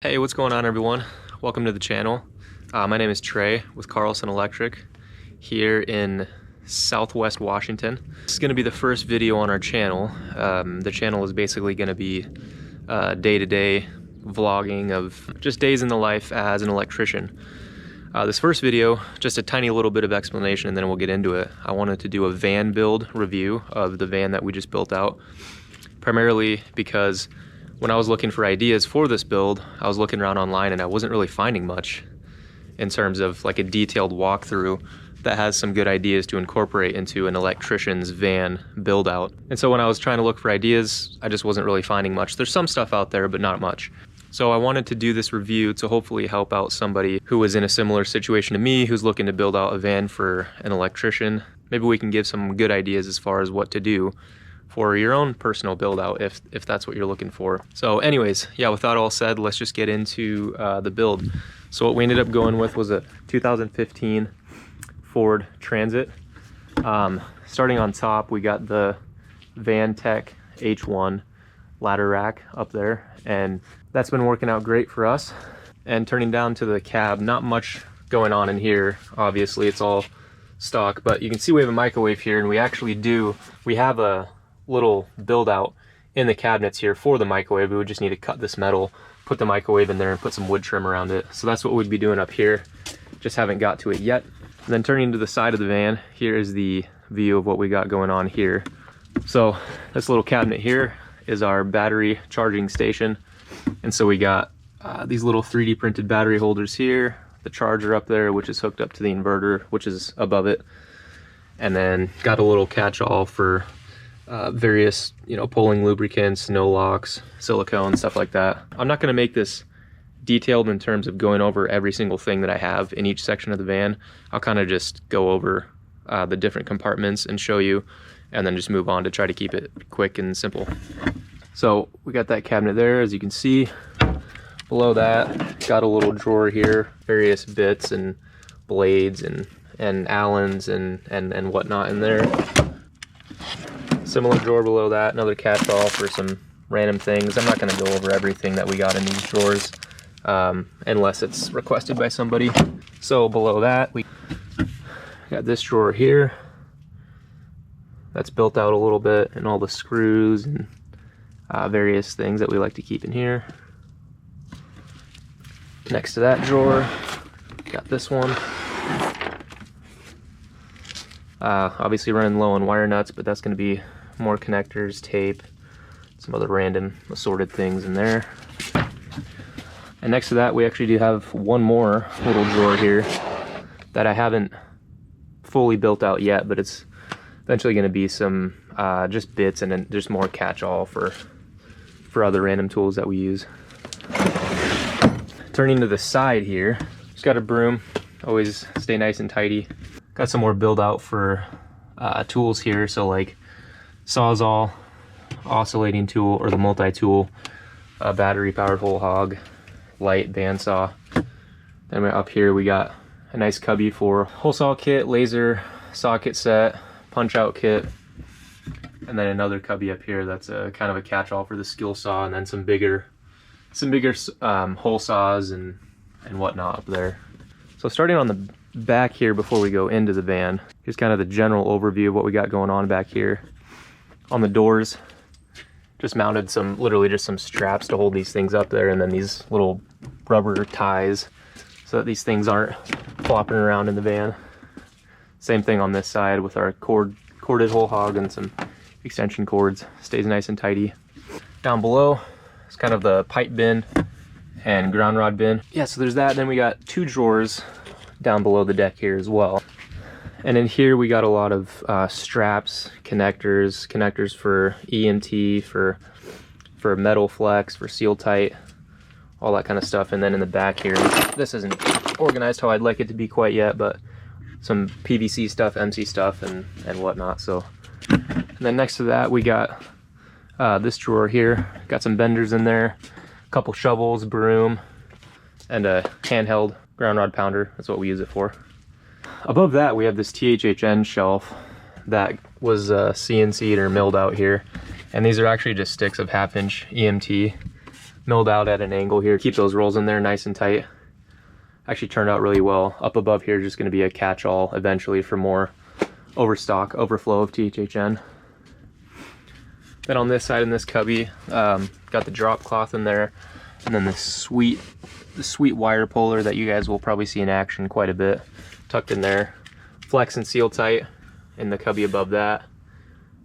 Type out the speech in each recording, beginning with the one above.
Hey, what's going on everyone? Welcome to the channel. My name is Trey with Carlson Electric here in Southwest Washington. This is going to be the first video on our channel. The channel is basically going to be day-to-day vlogging of just days in the life as an electrician. This first video, just a tiny little bit of explanation and then we'll get into it. I wanted to do a van build review of the van that we just built out, primarily because when I was looking for ideas for this build, I was looking around online and I wasn't really finding much in terms of like a detailed walkthrough that has some good ideas to incorporate into an electrician's van build out. And so when I was trying to look for ideas, I just wasn't really finding much. There's some stuff out there, but not much. So I wanted to do this review to hopefully help out somebody who was in a similar situation to me, who's looking to build out a van for an electrician. Maybe we can give some good ideas as far as what to do for your own personal build out if that's what you're looking for. So anyways, yeah, with that all said, let's just get into the build. So what we ended up going with was a 2015 Ford Transit. Starting on top, we got the VanTech H1 ladder rack up there, and that's been working out great for us. And turning down to the cab, not much going on in here. Obviously it's all stock, but you can see we have a microwave here, and we have a little build out in the cabinets here for the microwave. We would just need to cut this metal, put the microwave in there, and put some wood trim around it. So that's what we'd be doing up here. Just haven't got to it yet. And then turning to the side of the van, here is the view of what we got going on here. So this little cabinet here is our battery charging station. And so we got these little 3D printed battery holders here, the charger up there, which is hooked up to the inverter, which is above it. And then got a little catch-all for various, pulling lubricants, no locks, silicone, stuff like that. I'm not going to make this detailed in terms of going over every single thing that I have in each section of the van. I'll kind of just go over the different compartments and show you, and then just move on to try to keep it quick and simple. So we got that cabinet there, as you can see. Below that, got a little drawer here, various bits and blades and Allens and whatnot in there. Similar drawer below that, another catch-all for some random things. I'm not going to go over everything that we got in these drawers unless it's requested by somebody. So below that, we got this drawer here that's built out a little bit, and all the screws and various things that we like to keep in here. Next to that drawer, got this one. Obviously running low on wire nuts, but that's going to be more connectors, tape, some other random assorted things in there. And next to that, we actually do have one more little drawer here that I haven't fully built out yet, but it's eventually going to be some just bits and then just more catch-all for other random tools that we use. Turning to the side here, just got a broom, always stay nice and tidy. Got some more build out for tools here, so like Sawzall, oscillating tool, or the multi-tool, battery powered hole hog, light bandsaw. Then up here we got a nice cubby for hole saw kit, laser socket set, punch out kit, and then another cubby up here that's a kind of a catch-all for the skill saw, and then some bigger hole saws and whatnot up there. So starting on the back here before we go into the van, here's kind of the general overview of what we got going on back here. On the doors, just mounted literally just some straps to hold these things up there, and then these little rubber ties so that these things aren't flopping around in the van. Same thing on this side with our corded hole hog and some extension cords. Stays nice and tidy. Down below is kind of the pipe bin and ground rod bin. Yeah, so there's that. Then we got two drawers down below the deck here as well. And in here we got a lot of straps, connectors for EMT, for metal flex, for seal tight, all that kind of stuff. And then in the back here, this isn't organized how I'd like it to be quite yet, but some PVC stuff, MC stuff, and whatnot. So, and then next to that we got this drawer here. Got some benders in there, a couple shovels, broom, and a handheld ground rod pounder. That's what we use it for. Above that, we have this THHN shelf that was CNC'd or milled out here. And these are actually just sticks of 1/2 inch EMT milled out at an angle here. Keep those rolls in there nice and tight. Actually turned out really well. Up above here, just gonna be a catch-all eventually for more overstock, overflow of THHN. Then on this side in this cubby, got the drop cloth in there, and then the sweet wire puller that you guys will probably see in action quite a bit, tucked in there. Flex and seal tight in the cubby above that.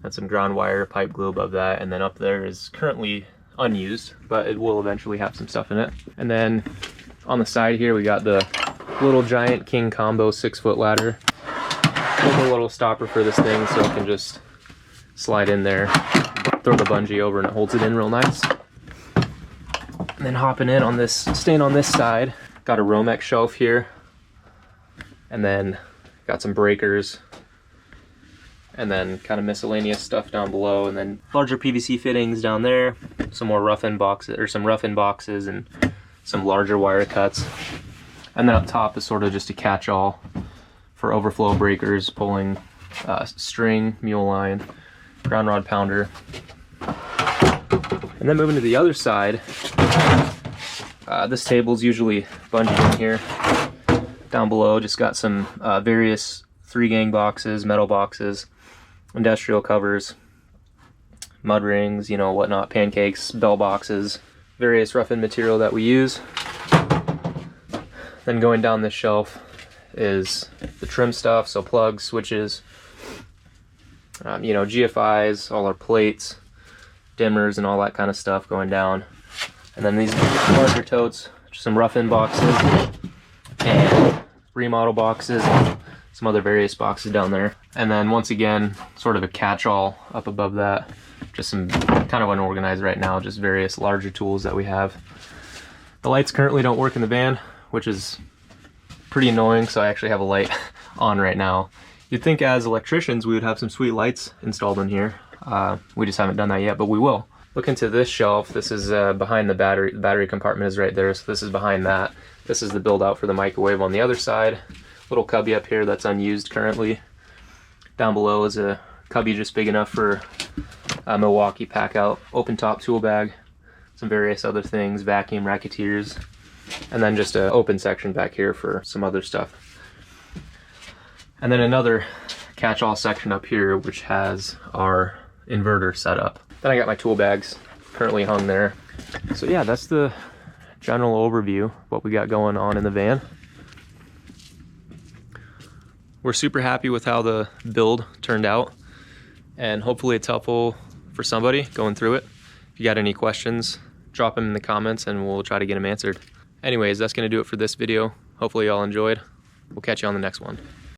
And some ground wire, pipe glue above that, and then up there is currently unused, but it will eventually have some stuff in it. And then on the side here, we got the little giant king combo 6-foot ladder with a little stopper for this thing, so it can just slide in there, throw the bungee over, and it holds it in real nice. And then hopping in on this, staying on this side, got a Romex shelf here, and then got some breakers, and then kind of miscellaneous stuff down below, and then larger PVC fittings down there, some more rough-in boxes, or some rough-in boxes, and some larger wire cuts. And then up top is sort of just a catch-all for overflow breakers, pulling string, mule line, ground rod pounder. And then moving to the other side, this table's usually bungeed in here. Down below, just got some various 3-gang boxes, metal boxes, industrial covers, mud rings, you know, whatnot, pancakes, bell boxes, various rough-in material that we use. Then going down this shelf is the trim stuff, so plugs, switches, you know, GFIs, all our plates, dimmers, and all that kind of stuff going down. And then these larger totes, just some rough-in boxes, and remodel boxes, and some other various boxes down there. And then once again, sort of a catch-all up above that. Just some kind of unorganized right now, just various larger tools that we have. The lights currently don't work in the van, which is pretty annoying, so I actually have a light on right now. You'd think as electricians we would have some sweet lights installed in here. We just haven't done that yet, but we will. Look into this shelf. This is behind the battery. The battery compartment is right there, so this is behind that. This is the build out for the microwave on the other side. Little cubby up here that's unused currently. Down below is a cubby just big enough for a Milwaukee pack out, open top tool bag, some various other things, vacuum, racketeers, and then just an open section back here for some other stuff. And then another catch-all section up here which has our inverter set up. Then I got my tool bags currently hung there. So yeah, that's the general overview, what we got going on in the van. We're super happy with how the build turned out, and hopefully it's helpful for somebody going through it. If you got any questions, drop them in the comments and we'll try to get them answered. Anyways, that's gonna do it for this video. Hopefully y'all enjoyed. We'll catch you on the next one.